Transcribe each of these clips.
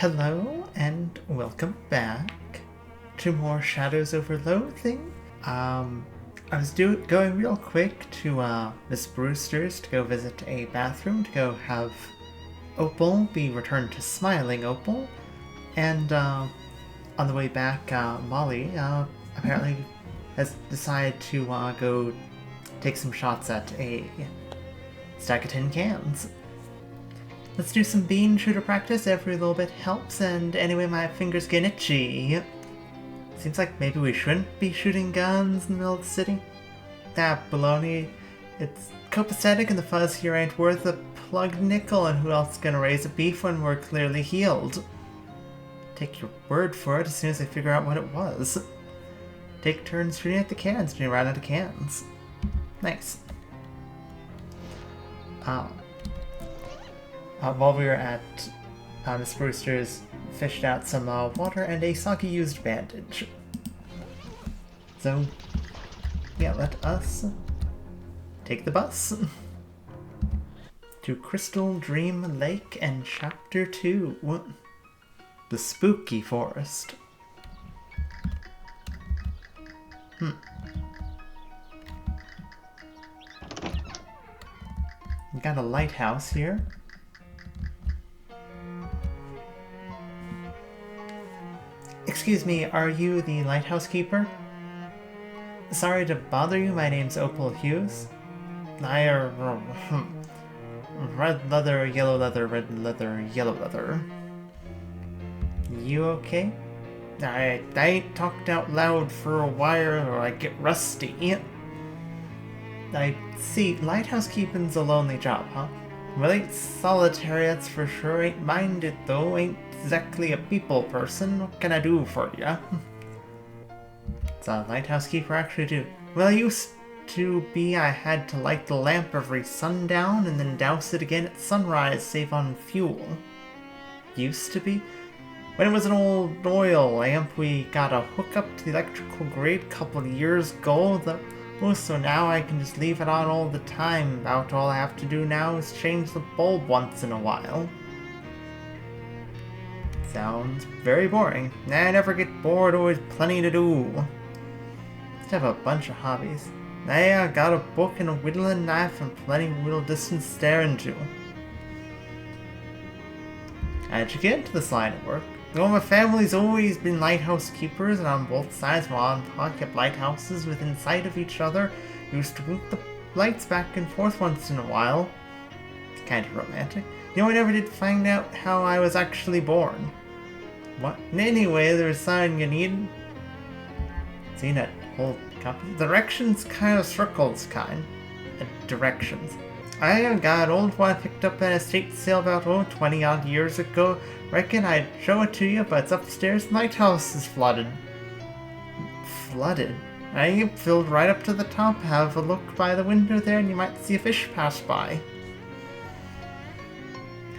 Hello and welcome back to more Shadows over Loathing. I was going real quick to Miss Brewster's to go visit a bathroom to go have Opal be returned to Smiling Opal, and on the way back, Molly apparently has decided to go take some shots at a stack of tin cans. Let's do some bean shooter practice. Every little bit helps, and anyway, my fingers get itchy. Seems like maybe we shouldn't be shooting guns in the middle of the city. Baloney. It's copacetic and the fuzz here ain't worth a plugged nickel, and who else is gonna raise a beef when we're clearly healed? Take your word for it as soon as I figure out what it was. Take turns shooting at the cans when you run out of cans. Nice. While we were at Miss Brewster's, fished out some water and a soggy used bandage. So, yeah, let us take the bus to Crystaldream Lake and Chapter 2, the Spooky Forest. We got a lighthouse here. Excuse me, are you the lighthouse keeper? Sorry to bother you, my name's Opal Hughes. Red leather, yellow leather, red leather, yellow leather. You okay? I ain't talked out loud for a while or I get rusty. I see, lighthouse keeping's a lonely job, huh? Well, ain't solitary, that's for sure. Ain't minded though, ain't exactly a people person. What can I do for ya? What's a lighthouse keeper actually do? Well, I used to be I had to light the lamp every sundown and then douse it again at sunrise, save on fuel. Used to be? When it was an old oil lamp, we got a hookup to the electrical grid a couple of years ago. So now I can just leave it on all the time. About all I have to do now is change the bulb once in a while. Sounds very boring. I never get bored, always plenty to do. Just have a bunch of hobbies. I got a book and a whittling knife and plenty of whittle distance staring to. How'd you get into this line of work? Well, my family's always been lighthouse keepers, and on both sides, Mom and Pa kept lighthouses within sight of each other. Used to wink the lights back and forth once in a while. It's kind of romantic. You know, I never did find out how I was actually born. What? Anyway, there's something you need. Seen that whole copy? Directions kind of circles kind. Directions. I got an old one I picked up at an estate sale about 20 odd years ago. Reckon I'd show it to you, but it's upstairs. Lighthouse is flooded. Flooded? I filled right up to the top. Have a look by the window there and you might see a fish pass by.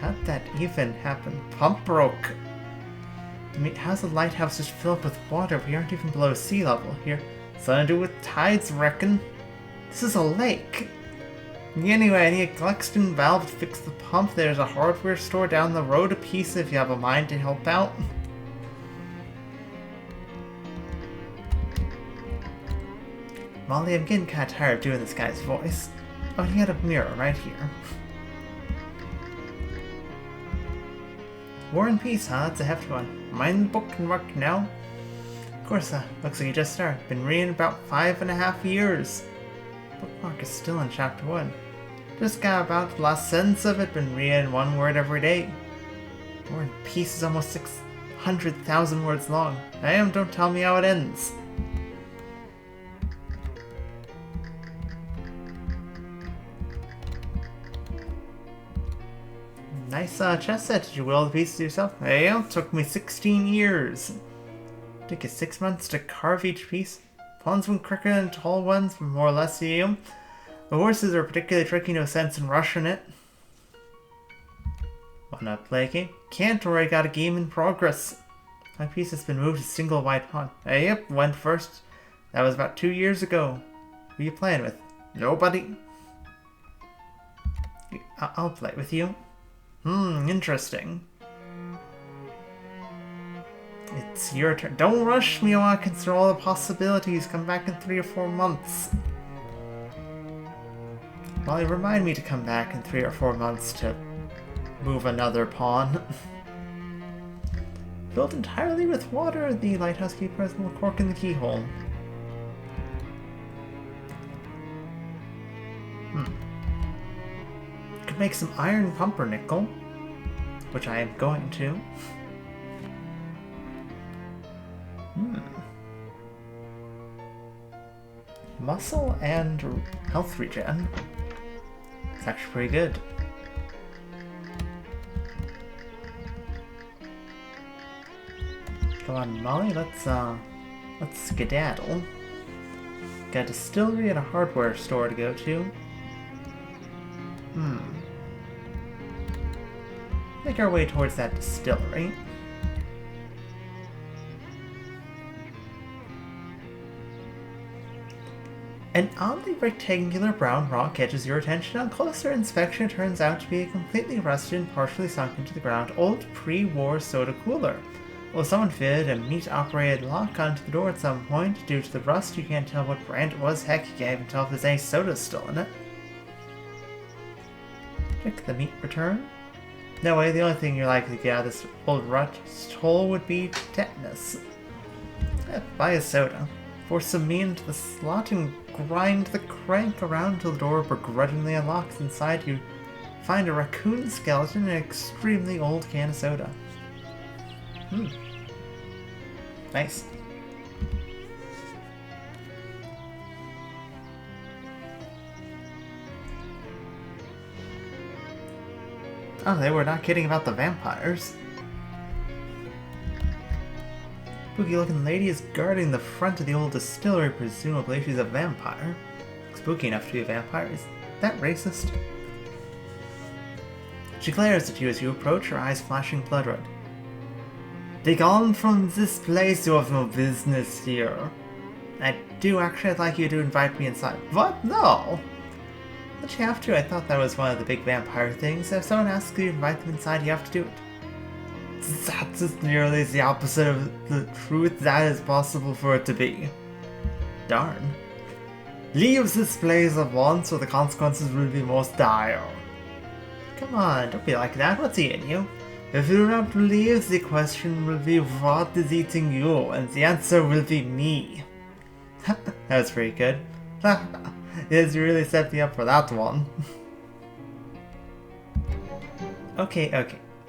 How'd that even happen? Pump broke. I mean, how's the lighthouse just filled up with water? We aren't even below sea level here. Something to do with tides, reckon. This is a lake. Anyway, I need a Gluckston valve to fix the pump. There's a hardware store down the road a piece if you have a mind to help out. Molly, I'm getting kind of tired of doing this guy's voice. Oh, he had a mirror right here. War and Peace, huh? That's a hefty one. Mind the book and work now? Of course, looks like you just started. Been reading about 5.5 years. Bookmark is still in chapter 1. Just got about the last sentence of it, been reading one word every day. War and Peace is almost 600,000 words long. Don't tell me how it ends. Nice chess set. Did you will the pieces yourself? Took me 16 years. Took you 6 months to carve each piece. Pawns went quicker than tall ones, but more or less the horses are particularly tricky, no sense in rushing it. Wanna play a game? Can't, already got a game in progress. My piece has been moved to single white pawn. Went first. That was about 2 years ago. Who you playing with? Nobody. I'll play with you. Interesting. It's your turn. Don't rush me while I consider all the possibilities. Come back in 3 or 4 months. Well, remind me to come back in 3 or 4 months to move another pawn. Built entirely with water, the lighthouse keeper has a little cork in the keyhole. Could make some iron pumpernickel, which I am going to. Muscle and health regen. It's actually pretty good. Come on, Molly, let's skedaddle. Got a distillery and a hardware store to go to. Make our way towards that distillery. An oddly rectangular brown rock catches your attention. On closer inspection, it turns out to be a completely rusted and partially sunk into the ground old pre-war soda cooler. Well, someone fitted a meat-operated lock onto the door at some point. Due to the rust, you can't tell what brand it was. Heck, you can't even tell if there's any soda still in it. Check the meat return. No way, the only thing you're likely to get out of this old rust hole would be tetanus. Buy a soda. Force some meat into the slot and grind the crank around until the door begrudgingly unlocks. Inside, you find a raccoon skeleton and an extremely old can of soda. Nice. Oh, they were not kidding about the vampires. Spooky looking lady is guarding the front of the old distillery, presumably she's a vampire. Spooky enough to be a vampire, is that racist? She glares at you as you approach, her eyes flashing blood red. Begone from this place, you have no business here. I do actually, I'd like you to invite me inside. What? No! But you have to, I thought that was one of the big vampire things. If someone asks you to invite them inside, you have to do it. That is nearly the opposite of the truth that is possible for it to be. Darn. Leave this place at once or the consequences will be most dire. Come on, don't be like that, what's eating you? If you do not leave, the question will be what is eating you, and the answer will be me. That was pretty good. Yes, you really set me up for that one. Okay,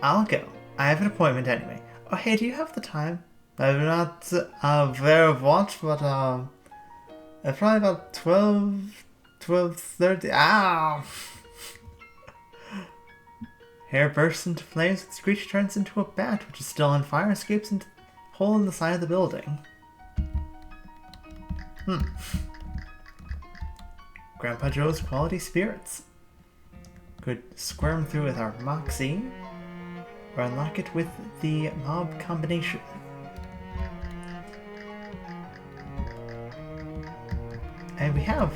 I'll go. I have an appointment anyway. Oh, hey, do you have the time? I'm not aware of what, but probably about 12:30. Ow! Hair bursts into flames, the creature turns into a bat, which is still on fire, escapes into a hole in the side of the building. Grandpa Joe's quality spirits. Could squirm through with our Moxie, or unlock it with the mob combination. And we have...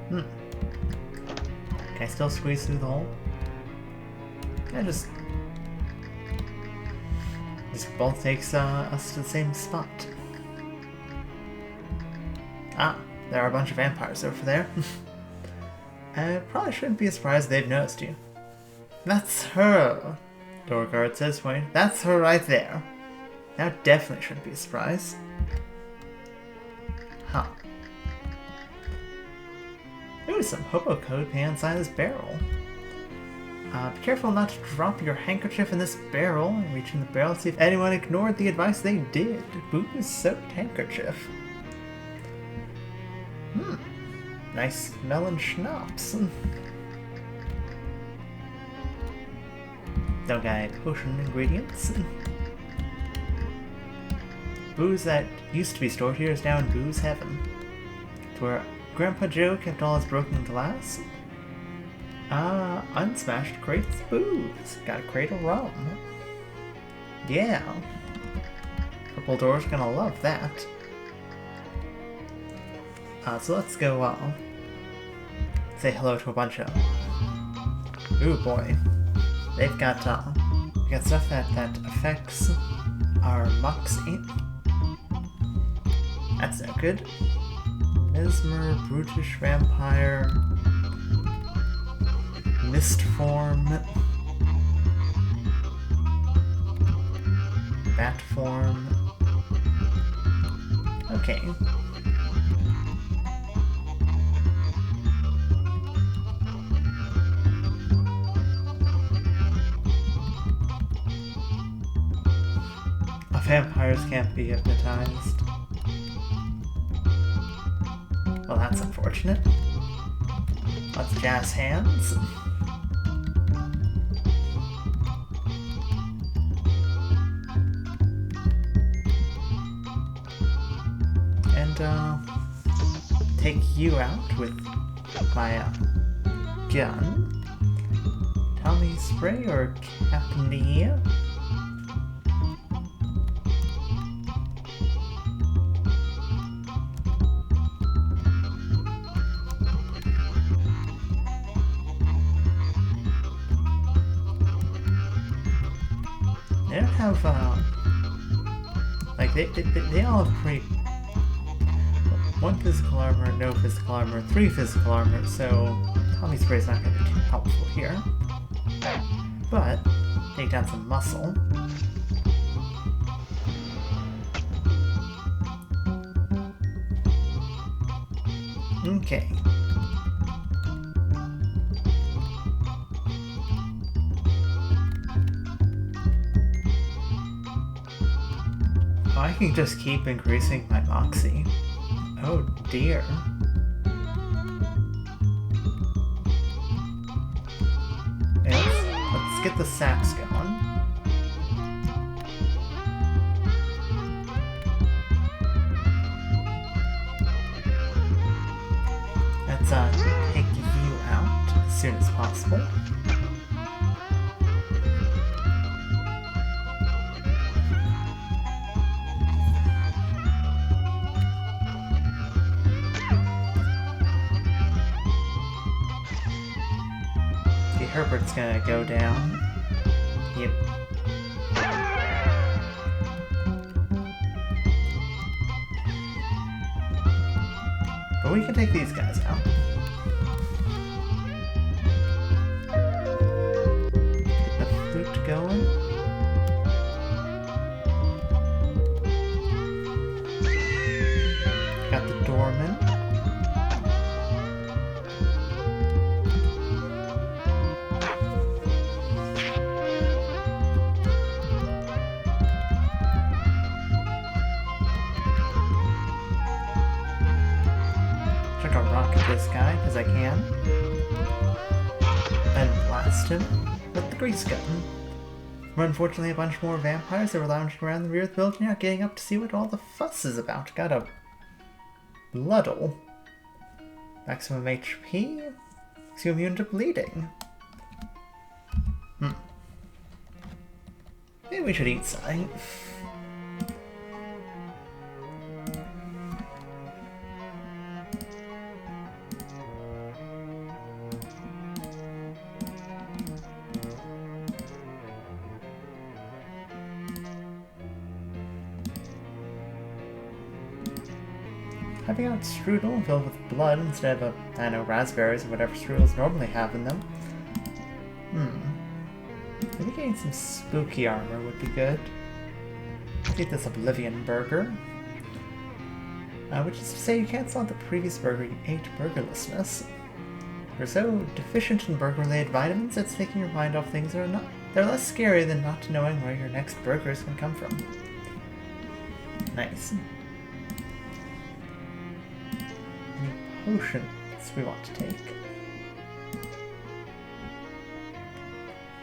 Can I still squeeze through the hole? Yeah, just this both takes us to the same spot. Ah, there are a bunch of vampires over there. I probably shouldn't be surprised they've noticed you. That's her, door guard says, pointing. That's her right there. Now definitely shouldn't be a surprise. Huh. Ooh, some hobo code paint inside this barrel. Be careful not to drop your handkerchief in this barrel. Reaching the barrel, see if anyone ignored the advice they did. Booze-soaked handkerchief. Nice melon schnapps. Don't got any potion ingredients. Booze that used to be stored here is now in booze heaven. It's where Grandpa Joe kept all his broken glass. Unsmashed crates of booze. Got a crate of rum. Yeah. Purple Door's gonna love that. So let's go, say hello to a bunch of Ooh boy. They've got stuff that affects our moxie. That's no good. Mesmer, brutish vampire, mist form, bat form. Okay. Vampires can't be hypnotized. Well, that's unfortunate. Let's jazz hands. And, take you out with my, gun. Tommy spray or Capney? They don't have, like, they all have pretty... 1 physical armor, no physical armor, 3 physical armor, so Tommy Spray's not going to be too helpful here. But, take down some muscle. Okay. I can just keep increasing my moxie. Oh dear. Let's get the sax going. Let's take you out as soon as possible. Herbert's gonna go down. Yep. But we can take these guys out. Get the flute going. Got the doorman. This guy, because I can, and blast him with the grease gun. But unfortunately, a bunch more vampires that were lounging around the rear of the building are getting up to see what all the fuss is about. Got a Bloodle. Maximum HP. Makes you immune to bleeding. Maybe we should eat something. Having out strudel filled with blood instead of, I don't know, raspberries or whatever strudels normally have in them. Maybe getting some spooky armor would be good. Get this Oblivion burger. Which is to say you cancel out the previous burger you ate burgerlessness. You're so deficient in burger-related vitamins, it's taking your mind off things that are not. They're less scary than not knowing where your next burger is going to come from. Nice. Any potions we want to take?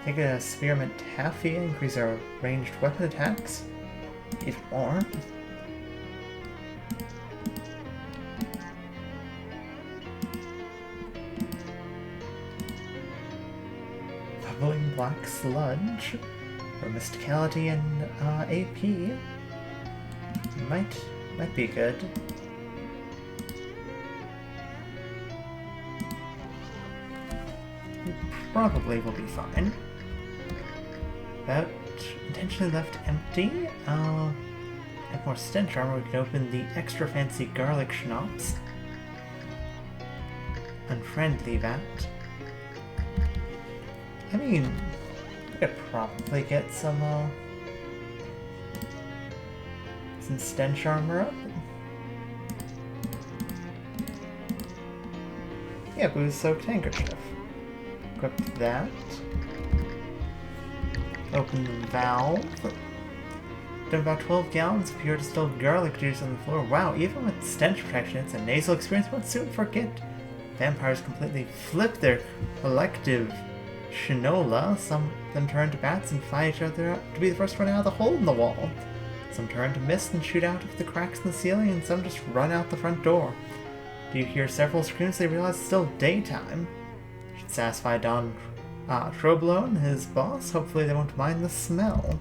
Take a Spearmint Taffy, increase our ranged weapon attacks even more. Bubbling Black Sludge for Mysticality and AP might be good. probably will be fine. But intentionally left empty. Have more stench armor, we can open the extra fancy garlic schnapps. Unfriendly that. I mean, I could probably get some stench armor up. Yeah, booze-soaked handkerchief. Equip that. Open the valve. Done about 12 gallons of pure distilled garlic juice on the floor. Wow, even with stench protection, it's a nasal experience won't soon forget. Vampires completely flip their collective shinola. Some of them turn to bats and fly each other out to be the first one out of the hole in the wall. Some turn to mist and shoot out of the cracks in the ceiling, and some just run out the front door. Do you hear several screams? They realize it's still daytime. Should satisfy Don Troblone, his boss. Hopefully they won't mind the smell.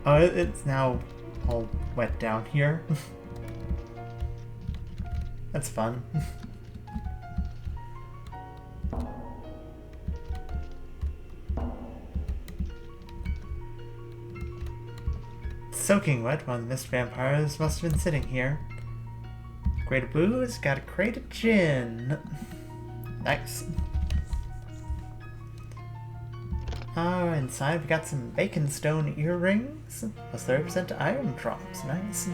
Oh, it's now all wet down here. That's fun. Soaking wet, one of the mist vampires must have been sitting here. Crate of booze, got a crate of gin. Nice. Inside we got some bacon stone earrings, plus 30% iron drops, nice.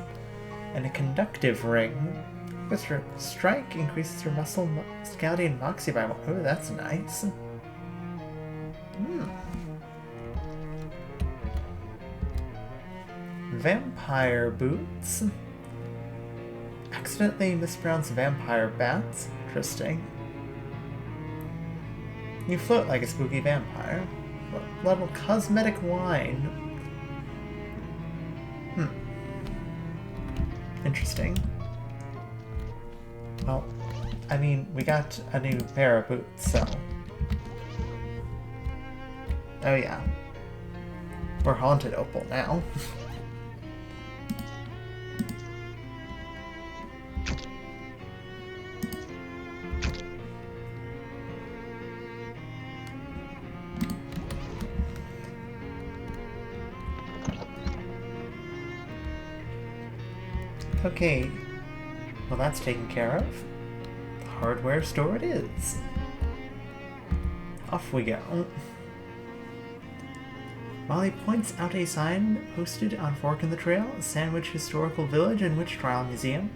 And a conductive ring. Plus your strike increases your muscle, musicality, and moxie by 1. Oh, that's nice. Vampire boots. Accidentally mispronounced vampire bats. Interesting. You float like a spooky vampire. Level cosmetic wine. Interesting. Well, I mean, we got a new pair of boots, so... Oh yeah. We're haunted Opal now. Okay, well that's taken care of. The hardware store it is. Off we go. Molly points out a sign posted on Fork in the Trail, Sandwich Historical Village and Witch Trial Museum.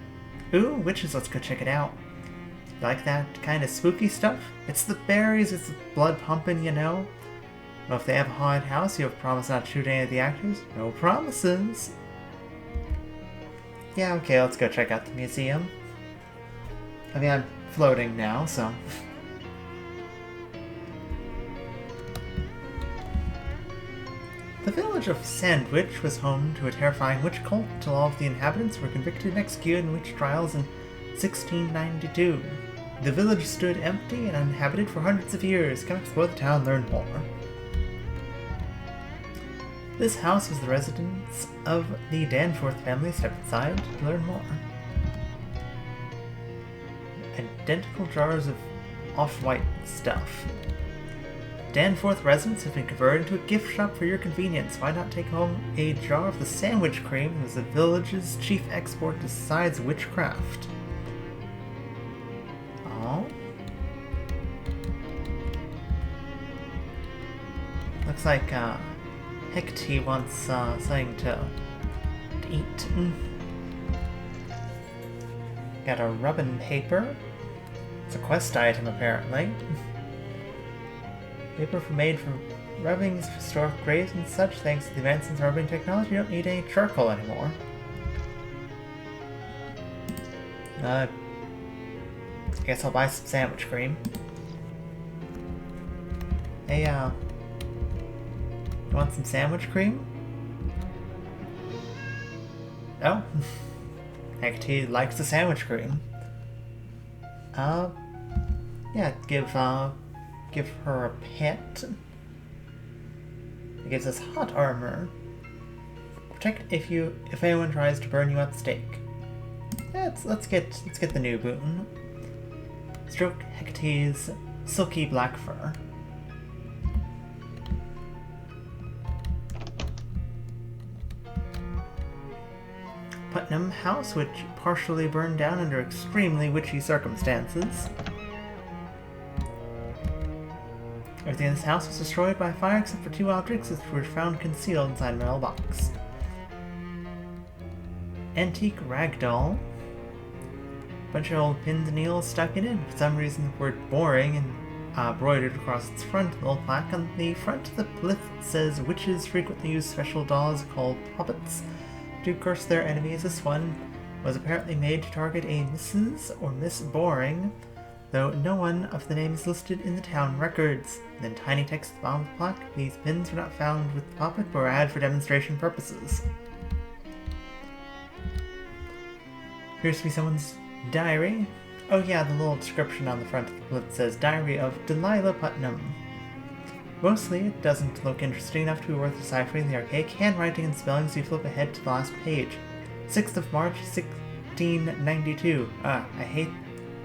Ooh, witches, let's go check it out. Like that kind of spooky stuff? It's the berries, it's the blood pumping, you know? Well, if they have a haunted house, you have promised not to shoot any of the actors? No promises. Yeah, okay, let's go check out the museum. I mean, I'm floating now, so... The village of Sandwich was home to a terrifying witch cult until all of the inhabitants were convicted and executed in witch trials in 1692. The village stood empty and uninhabited for hundreds of years. Come explore the town and learn more. This house was the residence of the Danforth family. Step inside to learn more. Identical jars of off-white stuff. Danforth residents have been converted into a gift shop for your convenience. Why not take home a jar of the sandwich cream as the village's chief export besides witchcraft? Oh. Looks like, Hecate wants something to eat. Got a rubbing paper. It's a quest item, apparently. Paper made from rubbings of historic graves and such. Thanks to the advances in rubbing technology, you don't need any charcoal anymore. I guess I'll buy some sandwich cream. Hey, you want some sandwich cream? Oh. Hecate likes the sandwich cream. Yeah, give her a pet. It gives us hot armor. Protect if anyone tries to burn you at the stake. Let's get the new boon. stroke Hecate's silky black fur. Putnam House, which partially burned down under extremely witchy circumstances. Everything in this house was destroyed by fire except for 2 objects which were found concealed inside a metal box. Antique ragdoll. Bunch of old pins and needles stuck in it. For some reason the word boring and embroidered across its front. A little plaque on the front of the plinth says witches frequently use special dolls called puppets to curse their enemies. This one was apparently made to target a Mrs. or Miss Boring, though no one of the names listed in the town records. And then tiny text at the bottom of the plaque: these pins were not found with the puppet but were added for demonstration purposes. Appears to be someone's diary. Oh yeah, the little description on the front of the plinth says Diary of Delilah Putnam. Mostly, it doesn't look interesting enough to be worth deciphering the archaic handwriting and spelling, so you flip ahead to the last page. 6th of March, 1692. I hate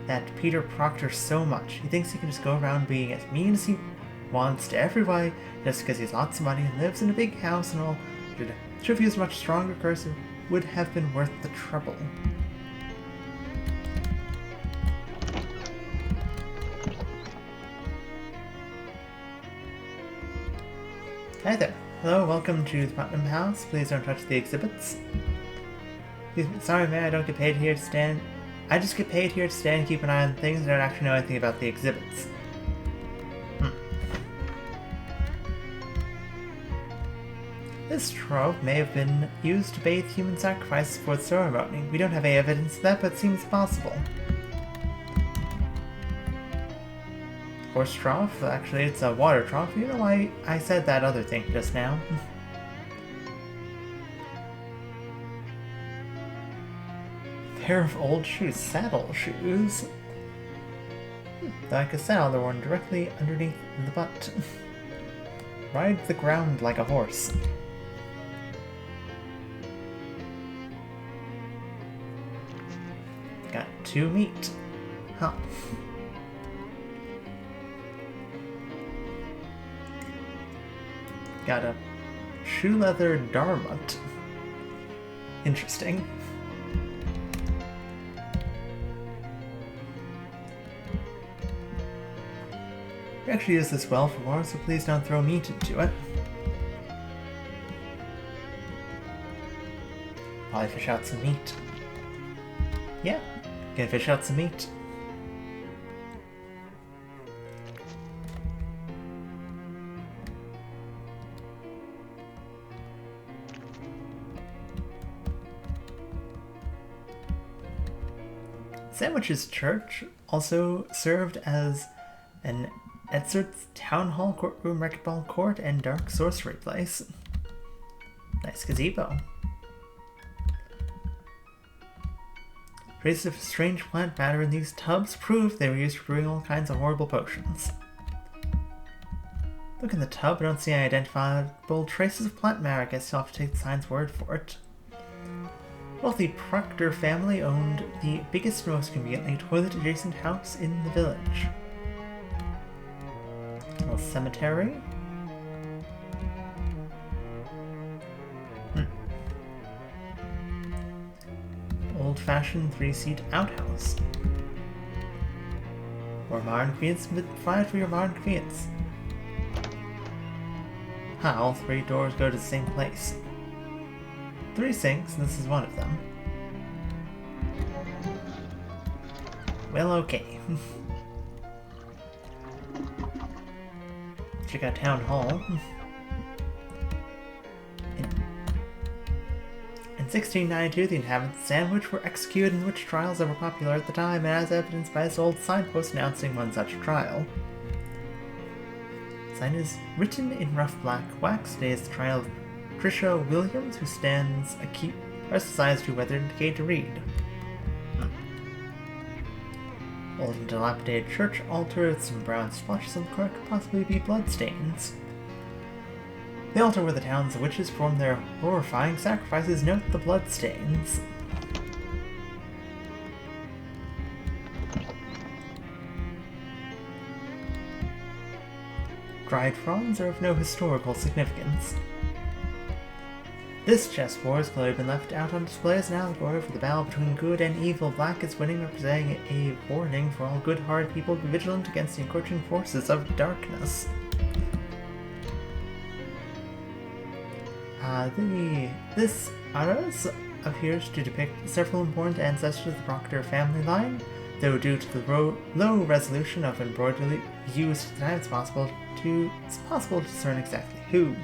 that Peter Proctor so much. He thinks he can just go around being as mean as he wants to everybody just because he has lots of money and lives in a big house and all. Should have used a much stronger curse, it would have been worth the trouble. Hi there. Hello, welcome to the Putnam House. Please don't touch the exhibits. Sorry, man, I don't get paid here to stand. I just get paid here to stand and keep an eye on things and don't actually know anything about the exhibits. This trove may have been used to bathe human sacrifices for the ceremony. We don't have any evidence of that, but it seems possible. Horse trough? Actually, it's a water trough. You know why I said that other thing just now? Pair of old shoes. Saddle shoes. Like a saddle, they're worn directly underneath the butt. Ride the ground like a horse. Got 2 meat. Huh. Got a shoe leather darmut. Interesting. We actually use this well for more, so please don't throw meat into it. Probably fish out some meat. Yeah, gonna fish out some meat. Sandwiches Church also served as an Edzard's Town Hall, Courtroom, Racquetball Court, and Dark Sorcery Place. Nice gazebo. Traces of strange plant matter in these tubs prove they were used for brewing all kinds of horrible potions. Look in the tub, I don't see any identifiable traces of plant matter. I guess you'll have to take the sign's word for it. Wealthy Proctor family owned the biggest and most conveniently toilet-adjacent house in the village. A little cemetery. Old-fashioned 3-seat outhouse. Or modern convenience, provide for your modern convenience. All 3 doors go to the same place. 3 sinks, and this is one of them. Well, okay. Check out Town Hall. In 1692, the inhabitants of Sandwich were executed in witch trials that were popular at the time, and as evidenced by this old signpost announcing one such trial. The sign is written in rough black wax. Today is the trial of Trisha Williams, who stands acute, press his eyes too weathered and decayed to read. Old and dilapidated church altar with some brown splotches on the corner could possibly be bloodstains. The altar where the town's witches perform their horrifying sacrifices. Note the bloodstains. dried fronds are of no historical significance. This chessboard has clearly been left out on display as an allegory for the battle between good and evil. Black is winning, representing a warning for all good-hearted people to be vigilant against the encroaching forces of darkness. This Aras appears to depict several important ancestors of the Proctor family line, though due to the low resolution of embroidery used at the time, it's possible to discern exactly who.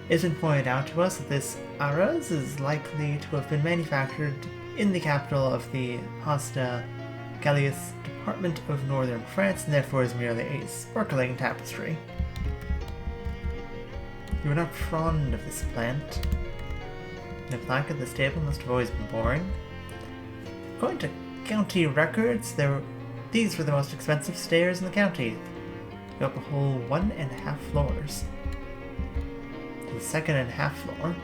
It's been pointed out to us that this Aras is likely to have been manufactured in the capital of the Pasta Gallius department of northern France, and therefore is merely a sparkling tapestry. You are not fond of this plant. The plaque at this table must have always been boring. According to county records, these were the most expensive stairs in the county. Go up a whole 1.5 floors. To the 2.5 floor.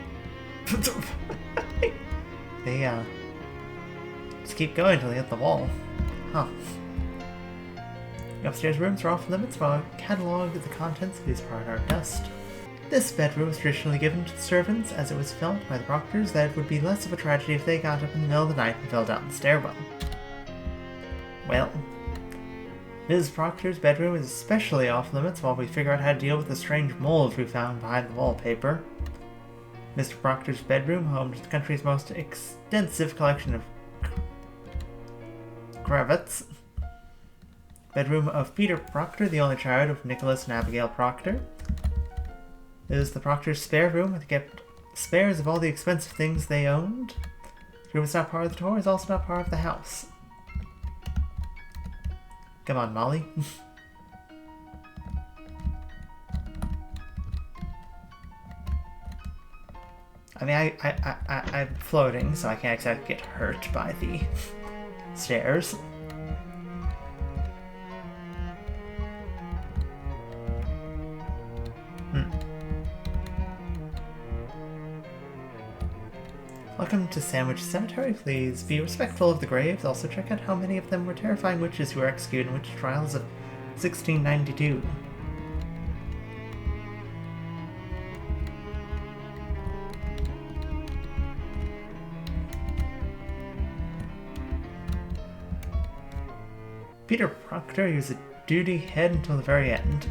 They just keep going until they hit the wall. Huh. The upstairs rooms are off limits while I catalog the contents of these part are dust. This bedroom was traditionally given to the servants, as it was felt by the proctors that it would be less of a tragedy if they got up in the middle of the night and fell down the stairwell. Well, Ms. Proctor's bedroom is especially off limits while we figure out how to deal with the strange mold we found behind the wallpaper. Mr. Proctor's bedroom, home to the country's most extensive collection of cravats. Bedroom of Peter Proctor, the only child of Nicholas and Abigail Proctor. It is the Proctor's spare room, where they kept spares of all the expensive things they owned. The room is not part of the tour, it's also not part of the house. Come on, Molly. I mean, I'm floating, so I can't exactly get hurt by the stairs. Welcome to Sandwich Cemetery. Please be respectful of the graves. Also check out how many of them were terrifying witches who were executed in witch trials of 1692. Peter Proctor, he was a duty head until the very end.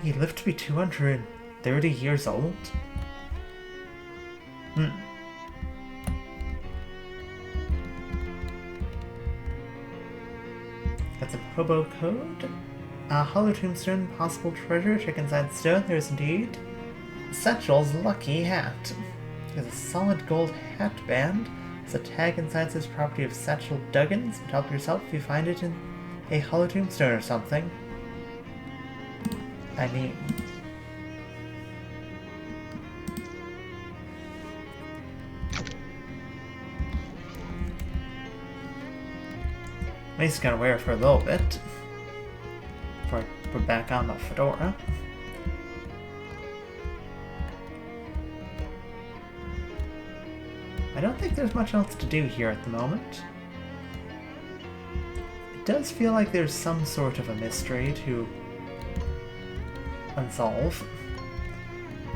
He lived to be 230 years old? That's a hobo code. A hollow tombstone, possible treasure, check inside the stone. There is indeed Satchel's lucky hat. It has a solid gold hat band. There's a tag inside says property of Satchel Duggins. Help yourself if you find it in a hollow tombstone or something. I mean, at least gonna wear it for a little bit before I put back on the fedora. I don't think there's much else to do here at the moment. It does feel like there's some sort of a mystery to unsolve.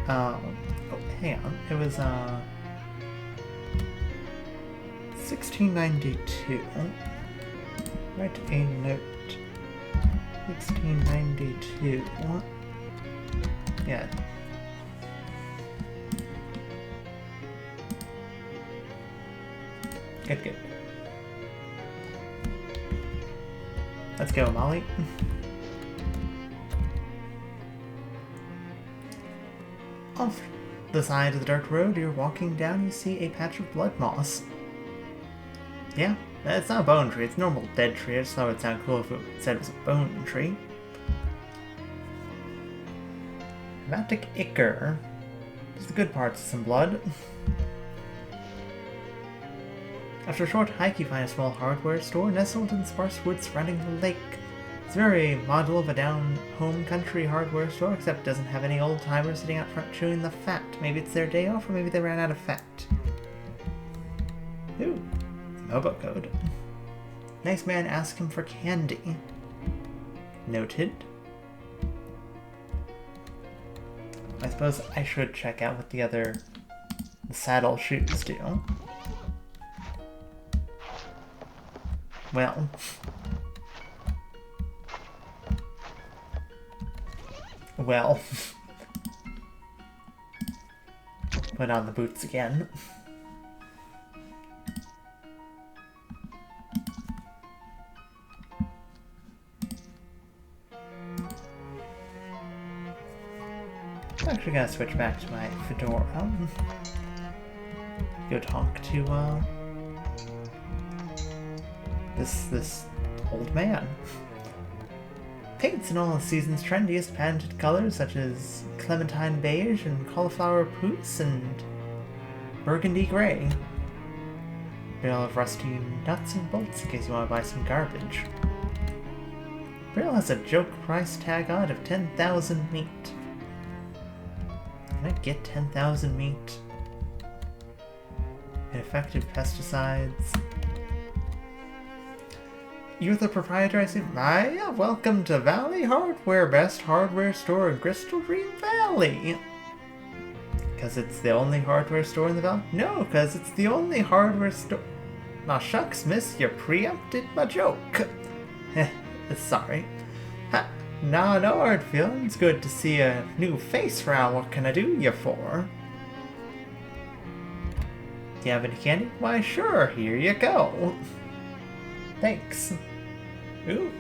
Oh, hang on. It was 1692. Write a note. 1692. What? Yeah. Good. Let's go, Molly. Off the side of the dirt road you're walking down, you see a patch of blood moss. Yeah, it's not a bone tree, it's a normal dead tree. I just thought it would sound cool if it said it was a bone tree. Hematic ichor. Just the good parts of some blood. After a short hike, you find a small hardware store nestled in the sparse woods surrounding the lake. It's a very model of a down-home country hardware store, except it doesn't have any old-timers sitting out front chewing the fat. Maybe it's their day off, or maybe they ran out of fat. Ooh, hobo code. Nice man, ask him for candy. Noted. I suppose I should check out what the saddle shoes do. Well. Well. Put on the boots again. I'm actually gonna switch back to my fedora. Go talk to this old man. Paints in all the season's trendiest patented colors such as clementine beige and cauliflower puce and burgundy gray. Barrel of rusty nuts and bolts in case you want to buy some garbage. Barrel has a joke price tag on it of 10,000 meat. Can I get 10,000 meat? Ineffective pesticides. You're the proprietor, I see. Maya, welcome to Valley Hardware, best hardware store in Crystaldream Valley. Because it's the only hardware store in the valley? No, because it's the only hardware store. Aw, shucks, miss, you preempted my joke. Sorry. Ha, no hard feelings. Good to see a new face round. What can I do you for? Do you have any candy? Why, sure, here you go. Thanks. Ooh,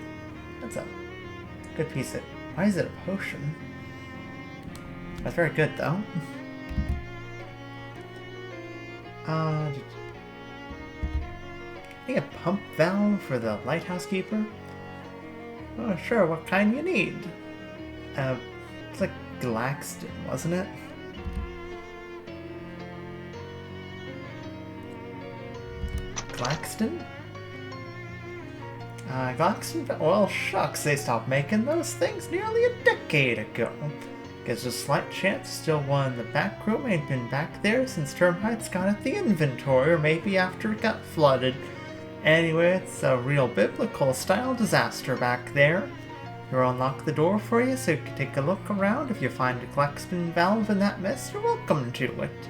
that's a good piece of... Why is it a potion? That's very good, though. I think a pump valve for the lighthouse keeper? Oh, sure, what kind you need? It's like Glaxton, wasn't it? Glaxton? Glaxton? Well, shucks, they stopped making those things nearly a decade ago. Guess there's a slight chance still one in the back room ain't been back there since termites got at the inventory, or maybe after it got flooded. Anyway, it's a real biblical style disaster back there. We'll unlock the door for you so you can take a look around. If you find a Glaxton valve in that mess, you're welcome to it.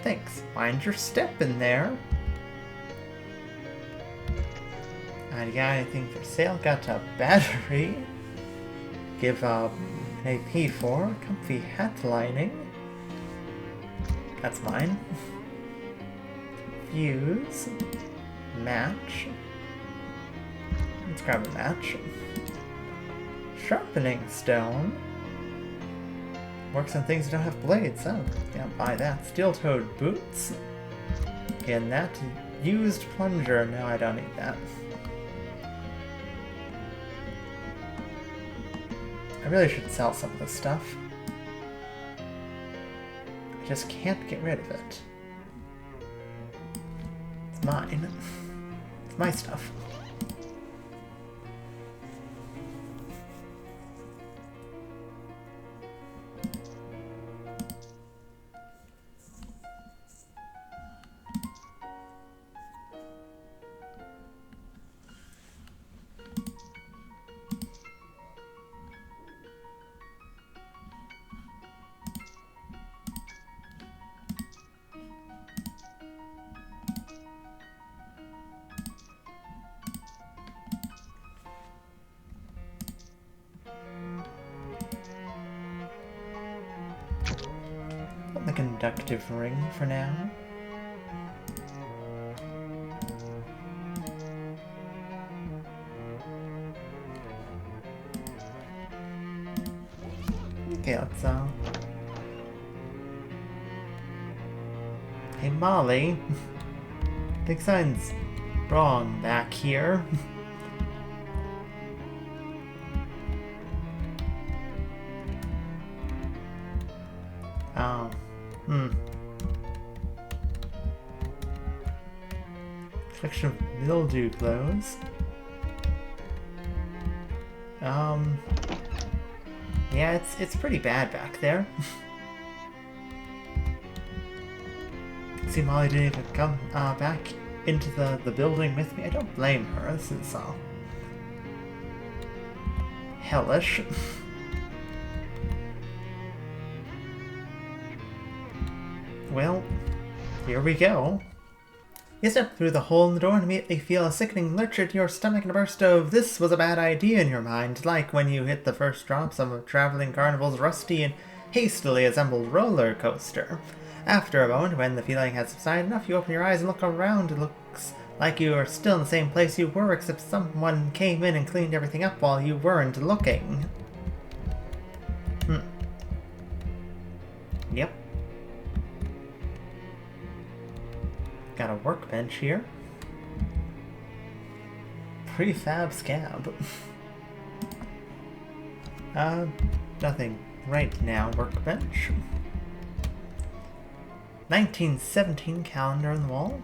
Thanks. Mind your step in there. You got anything for sale? Got a battery. Give an AP for. Comfy hat lining. That's mine. Fuse. Match. Let's grab a match. Sharpening stone. Works on things that don't have blades. Oh, can't buy that. Steel-toed boots. Again, that. Used plunger. No, I don't need that. I really should sell some of this stuff. I just can't get rid of it. It's mine. It's my stuff. The conductive ring for now. Okay, let's Hey Molly. I think something's wrong back here. Collection of mildew clothes. Yeah, it's pretty bad back there. See, Molly didn't even come back into the building with me. I don't blame her. This is hellish. Well, here we go. You step through the hole in the door and immediately feel a sickening lurch in your stomach and a burst of "this was a bad idea" in your mind, like when you hit the first drops of a traveling carnival's rusty and hastily assembled roller coaster. After a moment, when the feeling has subsided enough, you open your eyes and look around. It looks like you are still in the same place you were, except someone came in and cleaned everything up while you weren't looking. Yep. Got a workbench here. Prefab scab. Nothing right now, workbench. 1917 calendar on the wall.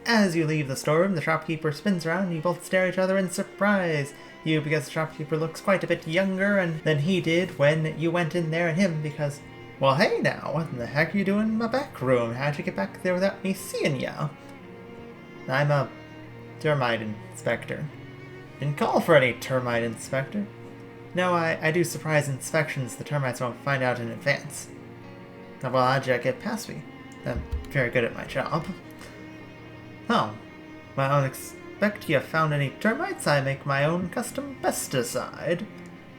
As you leave the storeroom, the shopkeeper spins around and you both stare at each other in surprise. You because the shopkeeper looks quite a bit younger than he did when you went in there, and him because, well, hey now, what in the heck are you doing in my back room? How'd you get back there without me seeing ya? I'm a termite inspector. Didn't call for any termite inspector. No, I do surprise inspections the termites won't find out in advance. Well, how'd you get past me? I'm very good at my job. Oh, well, I don't expect you found any termites. I make my own custom pesticide.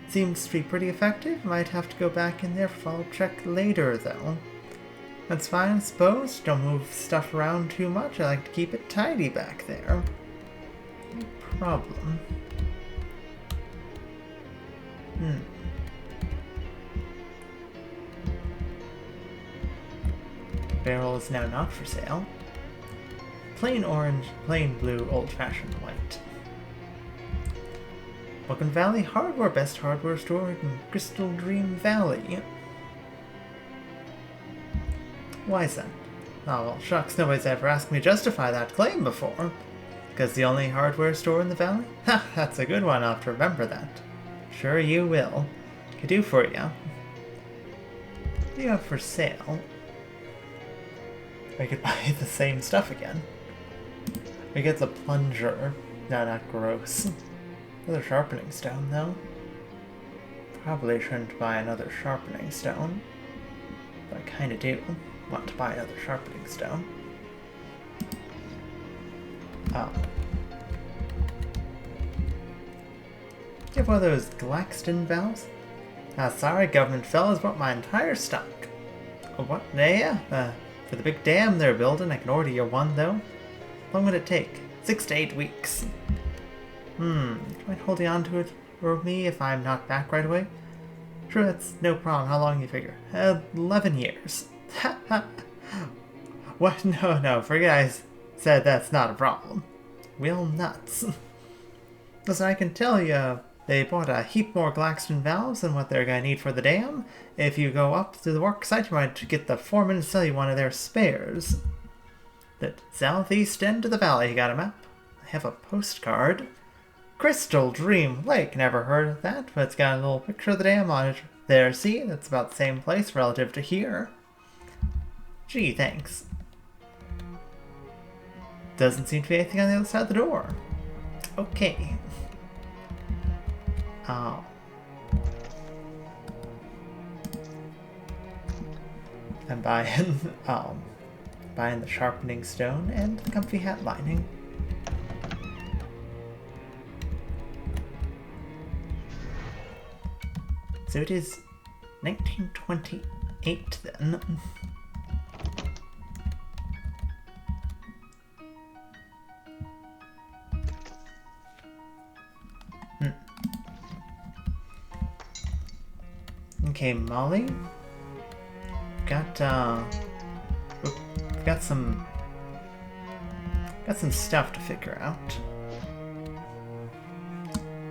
Seems to be pretty effective. Might have to go back in there for follow-up check later, though. That's fine, I suppose. Don't move stuff around too much. I like to keep it tidy back there. No problem. Barrel is now not for sale. Plain orange, plain blue, old-fashioned white. Welcome Valley Hardware, best hardware store in Crystaldream Valley. Why is that? Oh well, shucks, nobody's ever asked me to justify that claim before. Because the only hardware store in the valley? Ha, that's a good one, I'll have to remember that. Sure you will. Could do for you. What do you have for sale? I could buy the same stuff again. We get the plunger. No, not gross. Another sharpening stone, though. Probably shouldn't buy another sharpening stone. But I kinda do want to buy another sharpening stone. Oh. Do you have one of those Glaxton valves? Sorry, government fellas, bought my entire stock. What? Yeah, for the big dam they're building, I can order you one, though. How long would it take? 6 to 8 weeks. Do you mind holding on to it for me if I'm not back right away? Sure, that's no problem. How long do you figure? 11 years. Ha ha. What? No, forget I said that's not a problem. Real nuts. Listen, I can tell you, they bought a heap more Glaxton valves than what they're going to need for the dam. If you go up to the work site, you might get the foreman to sell you one of their spares. The southeast end of the valley, you got a map? I have a postcard. Crystaldream Lake, never heard of that, but it's got a little picture of the dam on it. There, see? That's about the same place relative to here. Gee, thanks. Doesn't seem to be anything on the other side of the door. Okay. Oh. I'm buying the sharpening stone and the comfy hat lining. So it is 1928 then. Okay, Molly. Got some stuff to figure out.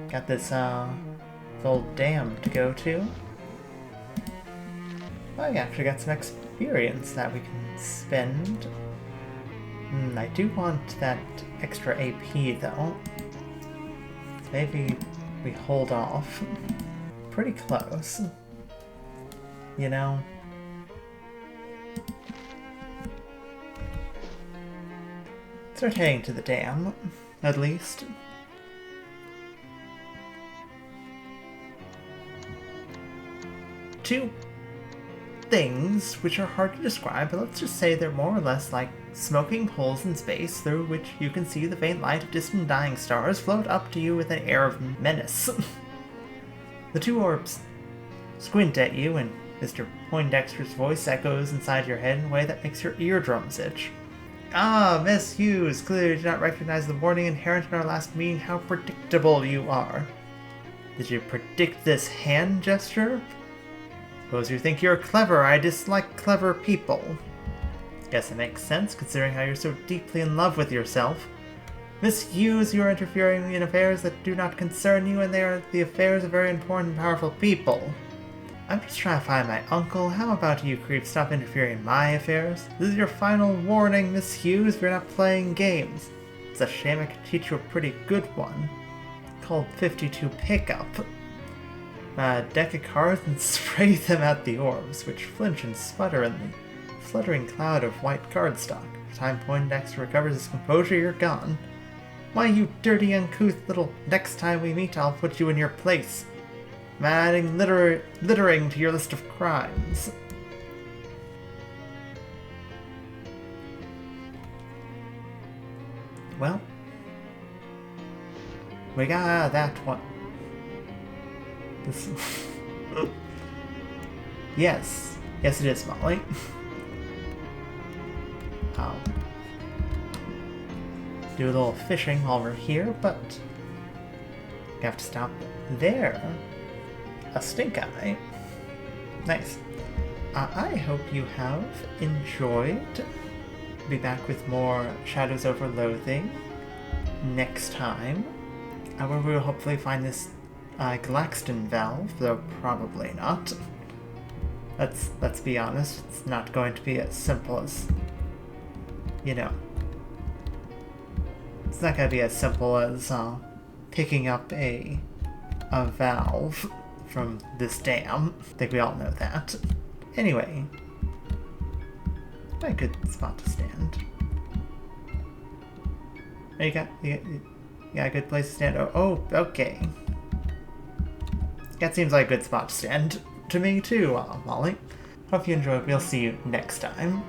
Got this old dam to go to. I actually got some experience that we can spend. I do want that extra AP though. So maybe we hold off. Pretty close. You know? Start heading to the dam, at least. Two things which are hard to describe, but let's just say they're more or less like smoking holes in space through which you can see the faint light of distant dying stars float up to you with an air of menace. The two orbs squint at you, and Mr. Poindexter's voice echoes inside your head in a way that makes your eardrums itch. Ah, Miss Hughes, clearly do not recognize the warning inherent in our last meeting. How predictable you are. Did you predict this hand gesture? Suppose you think you're clever. I dislike clever people. Guess it makes sense, considering how you're so deeply in love with yourself. Miss Hughes, you are interfering in affairs that do not concern you, and they are the affairs of very important and powerful people. I'm just trying to find my uncle. How about you creeps stop interfering in my affairs? This is your final warning, Miss Hughes, if you're not playing games. It's a shame I could teach you a pretty good one. Called 52 Pickup. A deck of cards and spray them at the orbs, which flinch and sputter in the fluttering cloud of white cardstock. By the time Poindexter recovers his composure, you're gone. Why, you dirty, uncouth little... Next time we meet, I'll put you in your place. I'm adding littering to your list of crimes. Well, we got that one. This... Yes. Yes, it is, Molly. Do a little fishing while we're here, but we have to stop there. A stink eye. Nice. I hope you have enjoyed. Be back with more Shadows over Loathing next time, where we will hopefully find this Galaxton valve, though probably not. Let's be honest, it's not going to be as simple as, you know, it's not going to be as simple as picking up a valve from this dam. I think we all know that. Anyway, a good spot to stand. You got a good place to stand. Oh, okay. That seems like a good spot to stand to me too, Molly. Hope you enjoyed. We'll see you next time.